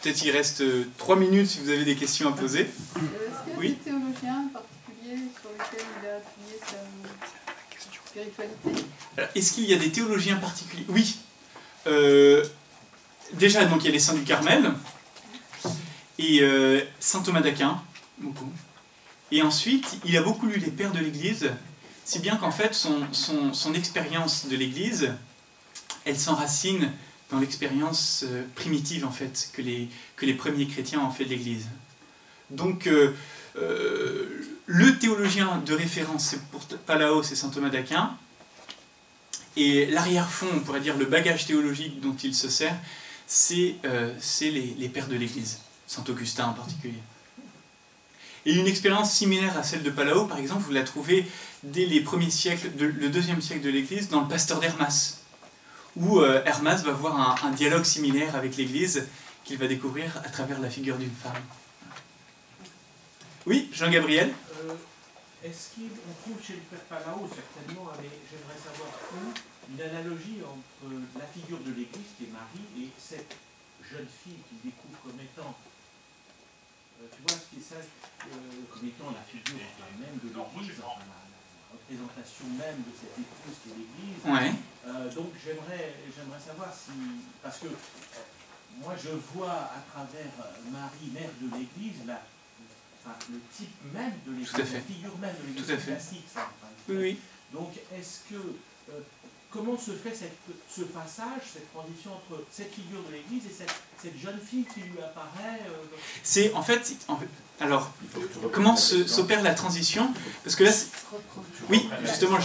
peut-être il reste 3 minutes si vous avez des questions à poser. Est-ce qu'il y a Oui. des théologiens particuliers sur lesquels il a appuyé sa spiritualité? Est-ce qu'il y a des théologiens particuliers? Oui. Déjà, donc, il y a les saints du Carmel, et saint Thomas d'Aquin, beaucoup. Et ensuite, il a beaucoup lu les pères de l'Église, si bien qu'en fait, son expérience de l'Église, elle s'enracine dans l'expérience primitive, en fait, que les premiers chrétiens ont fait de l'Église. Donc, le théologien de référence pour Palao, c'est saint Thomas d'Aquin, et l'arrière-fond, on pourrait dire le bagage théologique dont il se sert, c'est les pères de l'Église, saint Augustin en particulier. Et une expérience similaire à celle de Palao, par exemple, vous la trouvez dès les premiers siècles, le 2e siècle de l'Église, dans le Pasteur d'Hermas, où Hermas va voir un dialogue similaire avec l'Église qu'il va découvrir à travers la figure d'une femme. Oui, Jean-Gabriel? Est-ce qu'on trouve chez le père Palao, certainement, mais j'aimerais savoir où, une analogie entre la figure de l'Église, qui est Marie, et cette jeune fille qu'il découvre comme étant, tu vois, ce qui est ça, comme étant la figure même de l'Église, enfin, la représentation même de cette épouse qui est l'Église. Ouais. Donc j'aimerais savoir si, parce que moi je vois à travers Marie, mère de l'Église, le type même de l'Église, la figure même de l'Église classique. Ça, oui, oui. Donc est-ce que, comment se fait ce passage, cette transition entre cette figure de l'Église et cette jeune fille qui lui apparaît C'est en fait, alors, comment s'opère la transition? Parce que là, oui, justement,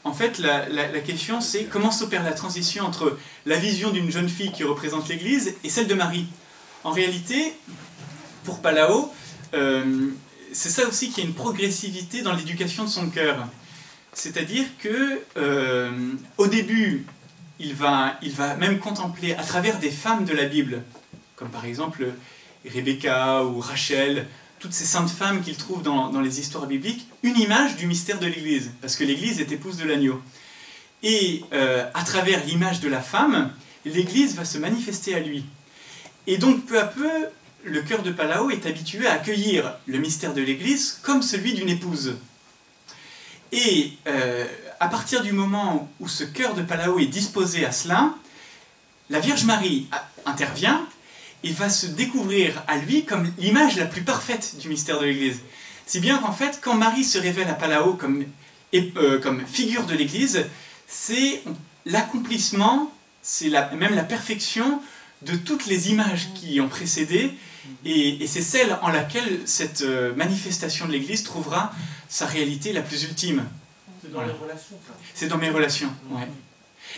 en fait, la question c'est comment s'opère la transition entre la vision d'une jeune fille qui représente l'Église et celle de Marie. En réalité, pour Palao, c'est ça aussi qu'il y a une progressivité dans l'éducation de son cœur. C'est-à-dire que au début, il va même contempler à travers des femmes de la Bible, comme par exemple Rebecca ou Rachel, toutes ces saintes femmes qu'il trouve dans les histoires bibliques, une image du mystère de l'Église, parce que l'Église est épouse de l'agneau. Et à travers l'image de la femme, l'Église va se manifester à lui. Et donc peu à peu, le cœur de Palao est habitué à accueillir le mystère de l'Église comme celui d'une épouse. Et à partir du moment où ce cœur de Palao est disposé à cela, la Vierge Marie intervient et va se découvrir à lui comme l'image la plus parfaite du mystère de l'Église. Si bien qu'en fait, quand Marie se révèle à Palao comme figure de l'Église, c'est l'accomplissement, c'est même la perfection de toutes les images qui ont précédé, et c'est celle en laquelle cette manifestation de l'Église trouvera sa réalité la plus ultime. C'est dans les relations, ça. C'est dans mes relations, ouais.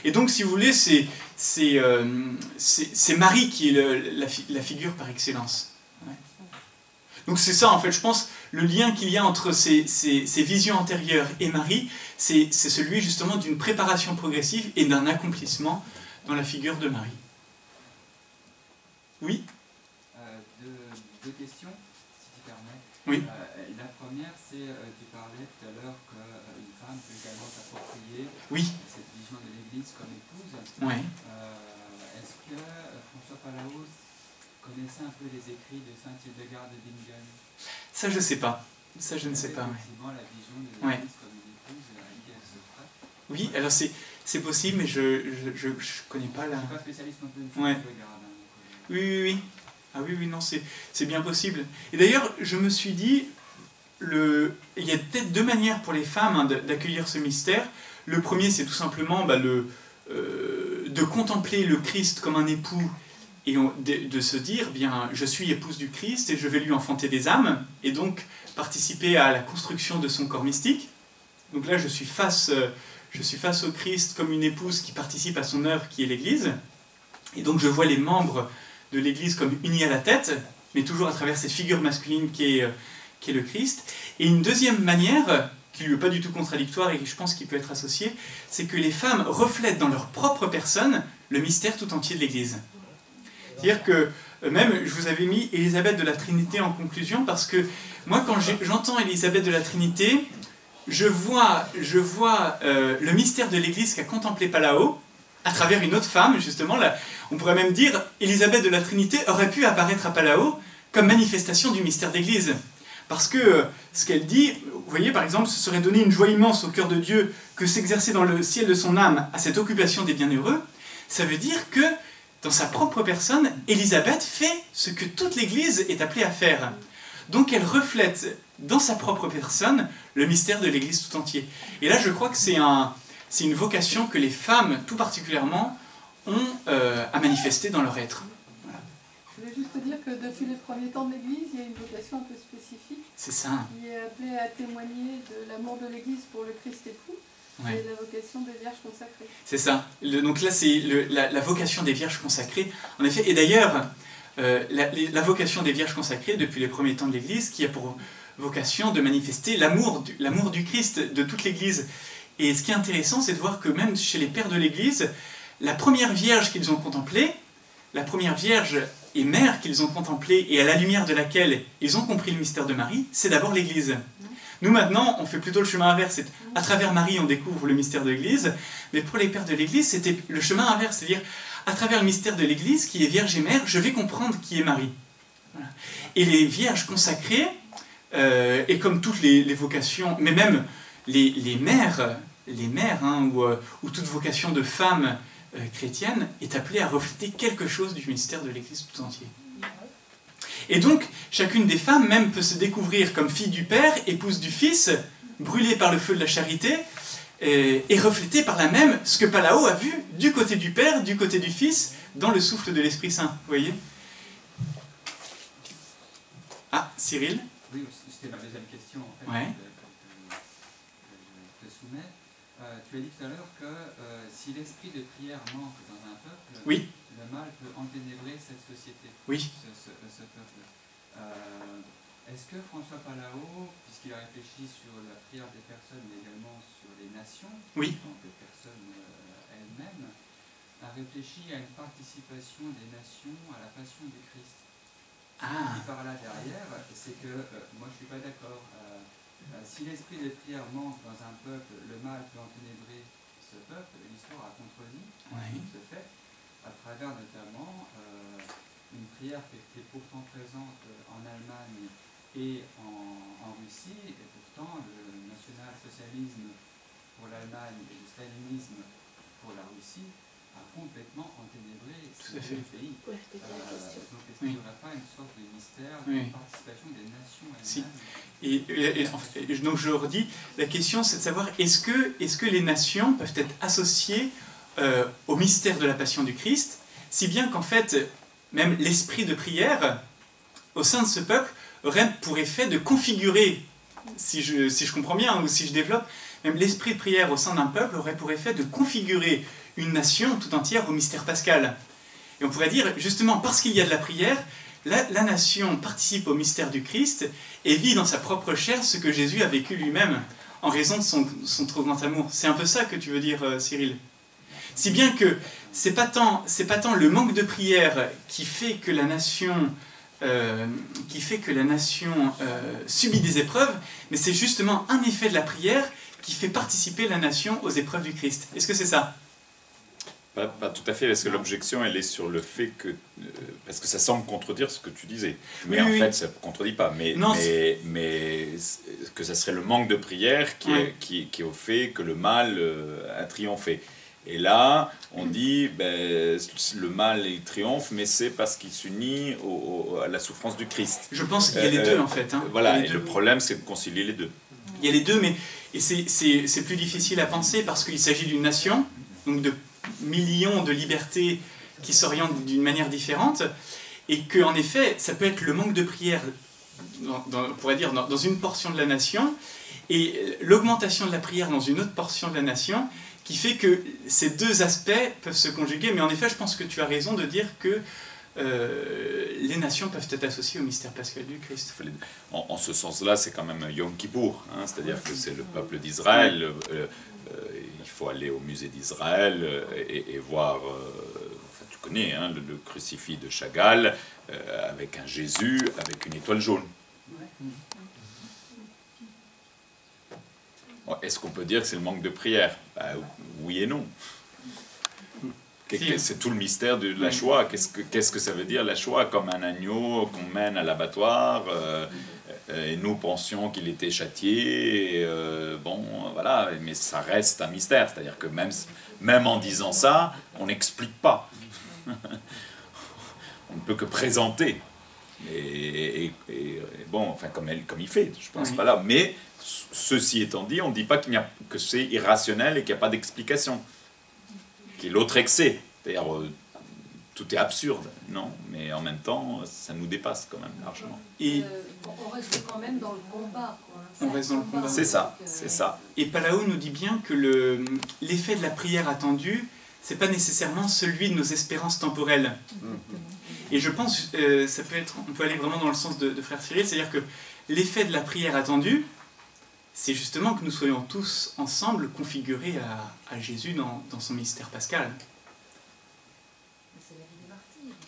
Et donc, si vous voulez, c'est Marie qui est la figure par excellence. Ouais. Donc c'est ça, en fait, je pense, le lien qu'il y a entre ces visions antérieures et Marie, c'est celui justement d'une préparation progressive et d'un accomplissement dans la figure de Marie. Oui? Deux questions, si tu permets. Oui. La première, c'est, tu parlais tout à l'heure qu'une femme peut également s'approprier cette vision de l'Église comme épouse. Oui. Est-ce que François Palao connaissait un peu les écrits de saint Hildegarde de Bingen? Ça, je ne sais pas. Ça, je ne sais pas. Effectivement, la vision de l'Église comme une épouse, elle se ferait. Oui, alors c'est possible, mais je ne connais pas la... Je ne suis pas spécialiste non plus de Hildegarde. Oui. Ah oui, non, c'est bien possible. Et d'ailleurs, je me suis dit, il y a peut-être deux manières pour les femmes d'accueillir ce mystère. Le premier, c'est tout simplement de contempler le Christ comme un époux et de se dire, bien, je suis épouse du Christ et je vais lui enfanter des âmes, et donc participer à la construction de son corps mystique. Donc là, je suis face au Christ comme une épouse qui participe à son œuvre qui est l'Église. Et donc je vois les membres de l'Église comme unis à la tête, mais toujours à travers cette figure masculine qui est le Christ. Et une deuxième manière, qui lui est pas du tout contradictoire et je pense qu'il peut être associé, c'est que les femmes reflètent dans leur propre personne le mystère tout entier de l'Église. C'est-à-dire que, même, je vous avais mis Élisabeth de la Trinité en conclusion, parce que moi, quand j'entends Élisabeth de la Trinité, je vois le mystère de l'Église qu'a contemplé Palao, à travers une autre femme, justement, là, on pourrait même dire, Élisabeth de la Trinité aurait pu apparaître à Palao comme manifestation du mystère d'Église. Parce que ce qu'elle dit, vous voyez par exemple, ce serait donner une joie immense au cœur de Dieu que s'exercer dans le ciel de son âme à cette occupation des bienheureux, ça veut dire que dans sa propre personne, Élisabeth fait ce que toute l'Église est appelée à faire. Donc elle reflète dans sa propre personne le mystère de l'Église tout entier. Et là je crois que c'est une vocation que les femmes tout particulièrement ont à manifester dans leur être. Je voulais juste te dire que depuis les premiers temps de l'Église, il y a une vocation un peu spécifique. C'est ça. Qui est appelée à témoigner de l'amour de l'Église pour le Christ époux. Ouais. Et la vocation des vierges consacrées. C'est ça. Donc là, c'est la vocation des vierges consacrées. En effet, et d'ailleurs, la vocation des vierges consacrées, depuis les premiers temps de l'Église, qui a pour vocation de manifester l'amour du Christ de toute l'Église. Et ce qui est intéressant, c'est de voir que même chez les pères de l'Église, la première vierge qu'ils ont contemplée, la première vierge et mère qu'ils ont contemplée et à la lumière de laquelle ils ont compris le mystère de Marie, c'est d'abord l'Église. Nous maintenant, on fait plutôt le chemin inverse, c'est à travers Marie on découvre le mystère de l'Église, mais pour les pères de l'Église, c'était le chemin inverse, c'est-à-dire à travers le mystère de l'Église, qui est vierge et mère, je vais comprendre qui est Marie. Voilà. Et les vierges consacrées, et comme toutes les vocations, mais même les mères hein, ou toute vocation de femme chrétienne est appelée à refléter quelque chose du mystère de l'Église tout entier. Et donc, chacune des femmes même peut se découvrir comme fille du Père, épouse du Fils, brûlée par le feu de la charité, et reflétée par la même ce que Palao a vu du côté du Père, du côté du Fils, dans le souffle de l'Esprit Saint. Vous voyez? Ah, Cyril? Oui, c'était ma deuxième question en fait, ouais. que je te soumets. Tu as dit tout à l'heure que si l'esprit de prière manque dans un peuple, oui. Le mal peut enténébrer cette société, oui. ce peuple. Est-ce que François Palao, puisqu'il a réfléchi sur la prière des personnes, mais également sur les nations, oui. donc les personnes elles-mêmes, a réfléchi à une participation des nations à la passion du Christ? Ah. Ce qui par là derrière, c'est que moi je ne suis pas d'accord. Si l'esprit de prière manque dans un peuple, le mal peut enténébrer ce peuple. L'histoire a contredit ce fait, à travers notamment une prière qui était pourtant présente en Allemagne et en Russie, et pourtant le national-socialisme pour l'Allemagne et le stalinisme pour la Russie a complètement enténébré ces deux pays. Donc est-ce qu'il n'y aurait pas une sorte de mystère de participation des nations elles-mêmes? Et donc je redis, la question c'est de savoir est-ce que les nations peuvent être associées au mystère de la passion du Christ, si bien qu'en fait, même l'esprit de prière, au sein de ce peuple, aurait pour effet de configurer, si je comprends bien, ou si je développe, même l'esprit de prière au sein d'un peuple aurait pour effet de configurer une nation tout entière au mystère pascal. Et on pourrait dire, justement, parce qu'il y a de la prière, la nation participe au mystère du Christ et vit dans sa propre chair ce que Jésus a vécu lui-même, en raison de son trop grand amour. C'est un peu ça que tu veux dire, Cyril. Si bien que c'est pas tant le manque de prière qui fait que la nation subit des épreuves, mais c'est justement un effet de la prière qui fait participer la nation aux épreuves du Christ. Est-ce que c'est ça? Pas tout à fait, parce que l'objection, elle est sur le fait que... parce que ça semble contredire ce que tu disais. Mais en fait, ça ne contredit pas. Mais que ça serait le manque de prière qui est au fait que le mal a triomphé. Et là, on dit, le mal il triomphe, mais c'est parce qu'il s'unit à la souffrance du Christ. Je pense qu'il y a les deux, en fait. Hein. Voilà, et le problème, c'est de concilier les deux. Il y a les deux, mais c'est plus difficile à penser parce qu'il s'agit d'une nation, donc de millions de libertés qui s'orientent d'une manière différente, et qu'en effet, ça peut être le manque de prière, on pourrait dire, dans une portion de la nation, et l'augmentation de la prière dans une autre portion de la nation, qui fait que ces deux aspects peuvent se conjuguer. Mais en effet, je pense que tu as raison de dire que les nations peuvent être associées au mystère pascal du Christ. En ce sens-là, c'est quand même Yom Kippour, hein, c'est-à-dire que c'est le peuple d'Israël. Il faut aller au musée d'Israël et voir, enfin, tu connais, hein, le crucifix de Chagall, avec un Jésus, avec une étoile jaune. Est-ce qu'on peut dire que c'est le manque de prière? Oui et non. C'est tout le mystère de la Shoah. Qu'est-ce que ça veut dire la Shoah? Comme un agneau qu'on mène à l'abattoir, et nous pensions qu'il était châtié. Bon, voilà, mais ça reste un mystère. C'est-à-dire que même en disant ça, on n'explique pas. On ne peut que présenter. Et bon, enfin, comme il fait, je pense pas là. Mais ceci étant dit, on ne dit pas que c'est irrationnel et qu'il n'y a pas d'explication. Qui est l'autre excès. C'est-à-dire, tout est absurde, non? Mais en même temps, ça nous dépasse quand même largement. Et on reste quand même dans le combat, quoi. On reste dans le combat. C'est ça, c'est ça. Et Palao nous dit bien que l'effet de la prière attendue, c'est pas nécessairement celui de nos espérances temporelles. Et je pense, on peut aller vraiment dans le sens de Frère Cyril, c'est-à-dire que l'effet de la prière attendue, c'est justement que nous soyons tous ensemble configurés à Jésus dans son mystère pascal.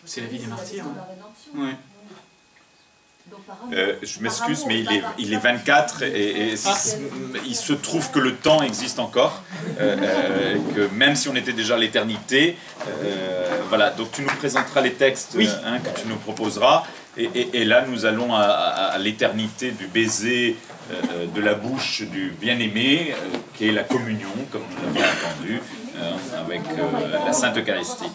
C'est la vie des martyrs. Ouais. Je m'excuse, mais il est 24 et il se trouve que le temps existe encore, que même si on était déjà à l'éternité, voilà, donc tu nous présenteras les textes que tu nous proposeras, et là nous allons à l'éternité du baiser de la bouche du bien-aimé, qui est la communion, comme nous l'avons entendu, avec la Sainte Eucharistie.